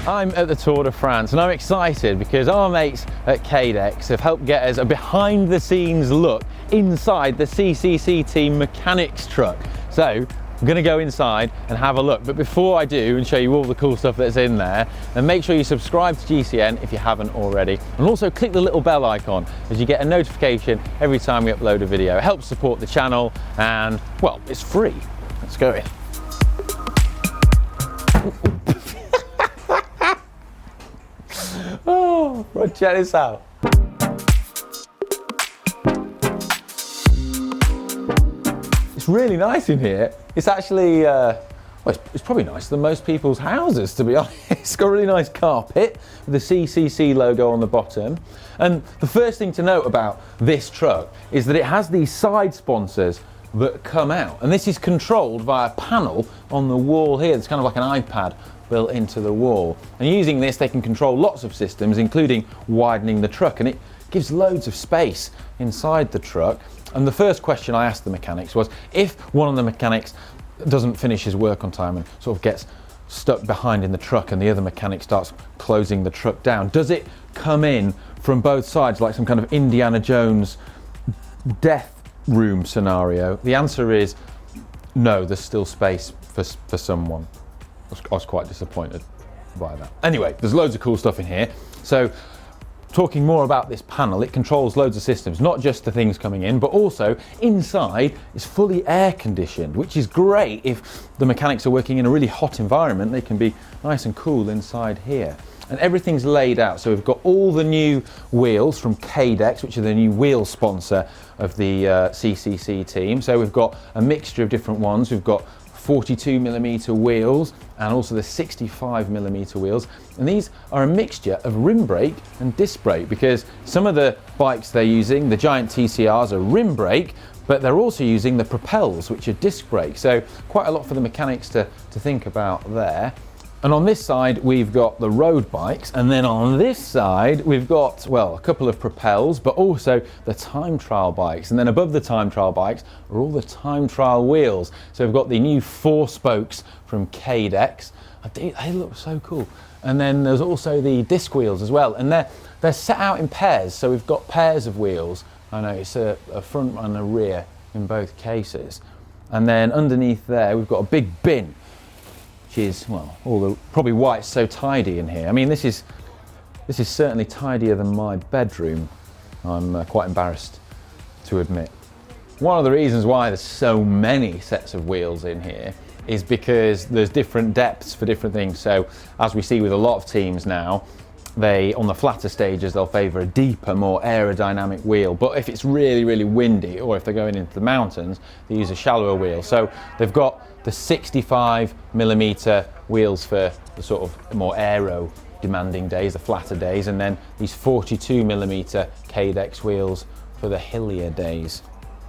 I'm at the Tour de France and I'm excited because our mates at Cadex have helped get us a behind the scenes look inside the CCC team mechanics truck. So I'm going to go inside and have a look, but before I do and show you all the cool stuff that's in there, and make sure you subscribe to GCN if you haven't already, and also click the little bell icon as you get a notification every time we upload a video. It helps support the channel and, well, it's free. Let's go in. Oh, right, check this out. It's really nice in here. It's actually, well, it's probably nicer than most people's houses, to be honest. It's got a really nice carpet with the CCC logo on the bottom. And the first thing to note about this truck is that it has these side sponsors that come out. And this is controlled by a panel on the wall here. It's kind of like an iPad built into the wall. And using this, they can control lots of systems, including widening the truck. And it gives loads of space inside the truck. And the first question I asked the mechanics was, if one of the mechanics doesn't finish his work on time and sort of gets stuck behind in the truck and the other mechanic starts closing the truck down, does it come in from both sides like some kind of Indiana Jones death room scenario? The answer is no, there's still space for someone. I was quite disappointed by that. Anyway, there's loads of cool stuff in here. So talking more about this panel, it controls loads of systems, not just the things coming in, but also inside is fully air conditioned, which is great if the mechanics are working in a really hot environment. They can be nice and cool inside here. And everything's laid out. So we've got all the new wheels from Cadex, which are the new wheel sponsor of the CCC team. So we've got a mixture of different ones. We've got 42mm wheels and also the 65mm wheels, and these are a mixture of rim brake and disc brake, because some of the bikes they're using, the giant TCRs, are rim brake, but they're also using the propels, which are disc brake. So quite a lot for the mechanics to think about there. And on this side we've got the road bikes, and then on this side we've got, well, a couple of propels, but also the time trial bikes. And then above the time trial bikes are all the time trial wheels. So we've got the new 4 spokes from Cadex. They look so cool. And then there's also the disc wheels as well, and they're set out in pairs. So we've got pairs of wheels. I know it's a front and a rear in both cases. And then underneath there we've got a big bin, is, well, probably why it's so tidy in here. I mean, this is certainly tidier than my bedroom, I'm quite embarrassed to admit. One of the reasons why there's so many sets of wheels in here is because there's different depths for different things. So as we see with a lot of teams now, on the flatter stages, they'll favour a deeper, more aerodynamic wheel. But if it's really, really windy, or if they're going into the mountains, they use a shallower wheel. So they've got the 65mm wheels for the sort of more aero demanding days, the flatter days, and then these 42mm Cadex wheels for the hillier days.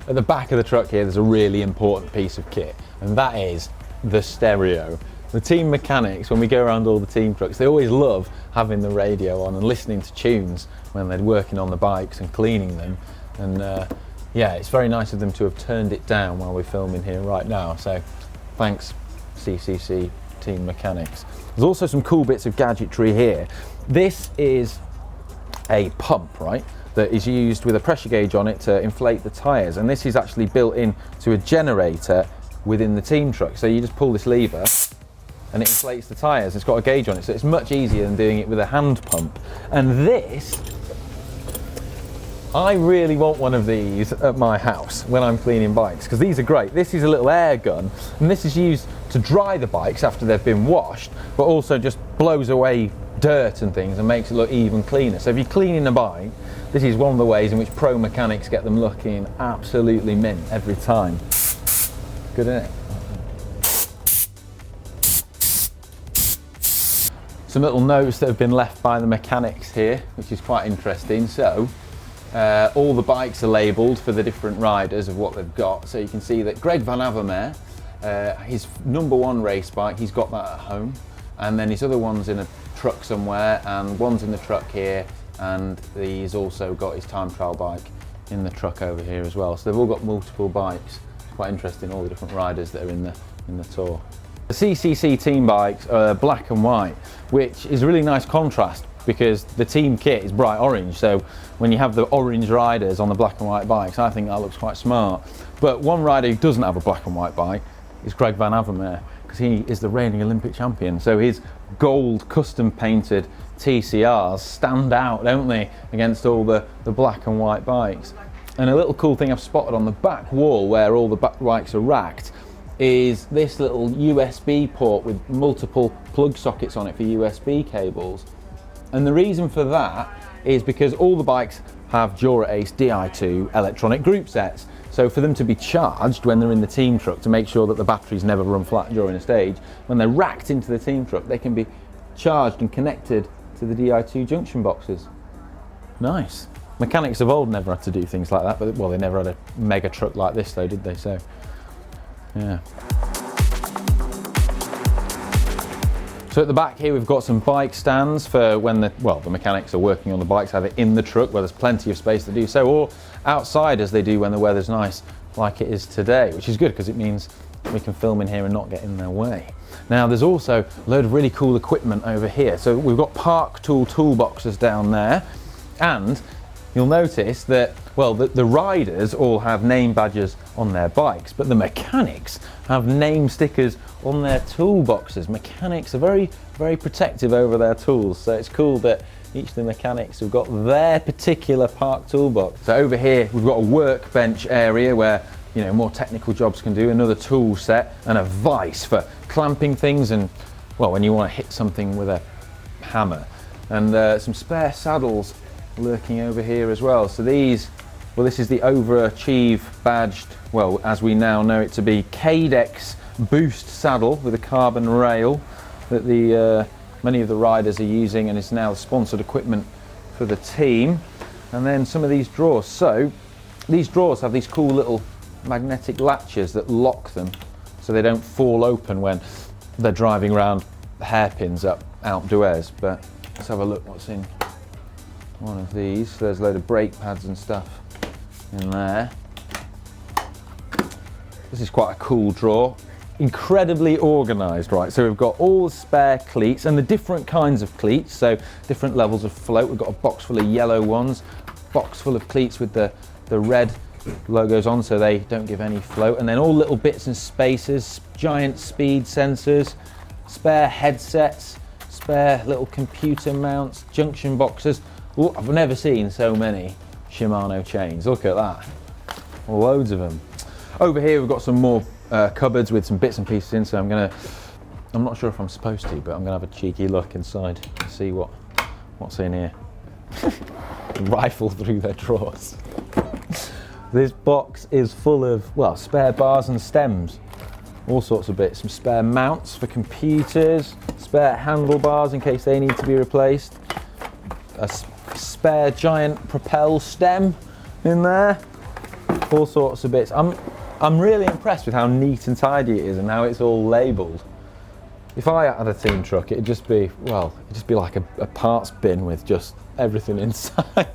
At the back of the truck here, there's a really important piece of kit, and that is the stereo. The team mechanics, when we go around all the team trucks, they always love having the radio on and listening to tunes when they're working on the bikes and cleaning them. And yeah, it's very nice of them to have turned it down while we're filming here right now. So thanks, CCC team mechanics. There's also some cool bits of gadgetry here. This is a pump, right, that is used with a pressure gauge on it to inflate the tyres. And this is actually built into a generator within the team truck. So you just pull this lever and it inflates the tyres. It's got a gauge on it, so it's much easier than doing it with a hand pump. And this, I really want one of these at my house when I'm cleaning bikes, because these are great. This is a little air gun, and this is used to dry the bikes after they've been washed, but also just blows away dirt and things and makes it look even cleaner. So if you're cleaning a bike, this is one of the ways in which pro mechanics get them looking absolutely mint every time. Good, isn't it? Some little notes that have been left by the mechanics here, which is quite interesting. So all the bikes are labelled for the different riders of what they've got. So you can see that Greg Van Avermaet, his #1 race bike, he's got that at home, and then his other one's in a truck somewhere, and one's in the truck here, and he's also got his time trial bike in the truck over here as well. So they've all got multiple bikes. It's quite interesting, all the different riders that are in the tour. The CCC team bikes are black and white, which is a really nice contrast because the team kit is bright orange. So when you have the orange riders on the black and white bikes, I think that looks quite smart. But one rider who doesn't have a black and white bike is Greg Van Avermaet, because he is the reigning Olympic champion. So his gold custom painted TCRs stand out, don't they, against all the black and white bikes. And a little cool thing I've spotted on the back wall where all the bikes are racked is this little USB port with multiple plug sockets on it for USB cables. And the reason for that is because all the bikes have Dura-Ace Di2 electronic group sets. So for them to be charged when they're in the team truck to make sure that the batteries never run flat during a stage, when they're racked into the team truck, they can be charged and connected to the Di2 junction boxes. Nice. Mechanics of old never had to do things like that, but well, they never had a mega truck like this though, did they? So, yeah. So at the back here we've got some bike stands for when the mechanics are working on the bikes, either in the truck where there's plenty of space to do so, or outside as they do when the weather's nice like it is today, which is good because it means we can film in here and not get in their way. Now there's also a load of really cool equipment over here. So we've got Park Tool toolboxes down there, and you'll notice that, well, the riders all have name badges on their bikes, but the mechanics have name stickers on their toolboxes. Mechanics are very, very protective over their tools, so it's cool that each of the mechanics have got their particular Park toolbox. So over here we've got a workbench area where, you know, more technical jobs can do, another tool set, and a vise for clamping things and, well, when you want to hit something with a hammer. And some spare saddles lurking over here as well. So these, well, this is the Overachieve badged, well, as we now know it to be, Cadex boost saddle with a carbon rail that many of the riders are using, and is now sponsored equipment for the team. And then some of these drawers. So these drawers have these cool little magnetic latches that lock them so they don't fall open when they're driving around hairpins up Alpe d'Huez. But let's have a look what's in one of these. So there's a load of brake pads and stuff in there. This is quite a cool drawer. Incredibly organised, right? So we've got all the spare cleats and the different kinds of cleats, so different levels of float. We've got a box full of yellow ones, box full of cleats with the red logos on so they don't give any float, and then all little bits and spaces, giant speed sensors, spare headsets, spare little computer mounts, junction boxes. Ooh, I've never seen so many Shimano chains. Look at that, loads of them. Over here we've got some more cupboards with some bits and pieces in, so I'm not sure if I'm supposed to, but I'm gonna have a cheeky look inside to see what's in here. Rifle through their drawers. This box is full of, well, spare bars and stems, all sorts of bits, some spare mounts for computers, spare handlebars in case they need to be replaced, a spare giant propel stem in there, all sorts of bits. I'm really impressed with how neat and tidy it is and how it's all labelled. If I had a team truck, it'd just be like a parts bin with just everything inside.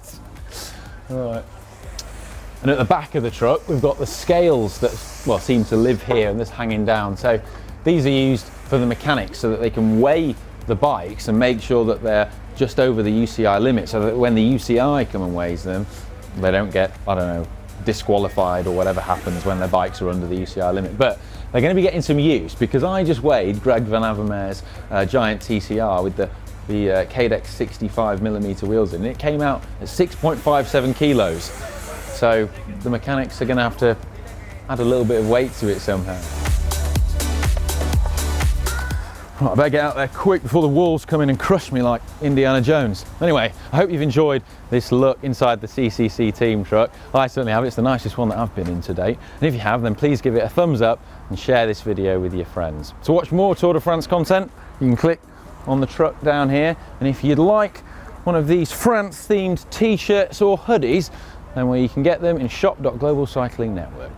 All right. And at the back of the truck, we've got the scales that, well, seem to live here and this hanging down. So these are used for the mechanics so that they can weigh the bikes and make sure that they're just over the UCI limit, so that when the UCI come and weighs them, they don't get, I don't know, disqualified or whatever happens when their bikes are under the UCI limit. But they're going to be getting some use, because I just weighed Greg Van Avermaet's giant TCR with the Cadex 65mm wheels in, and it came out at 6.57 kilos. So the mechanics are going to have to add a little bit of weight to it somehow. Right, I better get out there quick before the wolves come in and crush me like Indiana Jones. Anyway, I hope you've enjoyed this look inside the CCC team truck. I certainly have. It's the nicest one that I've been in to date. And if you have, then please give it a thumbs up and share this video with your friends. To watch more Tour de France content, you can click on the truck down here. And if you'd like one of these France-themed t-shirts or hoodies, then where you can get them in shop.globalcyclingnetwork.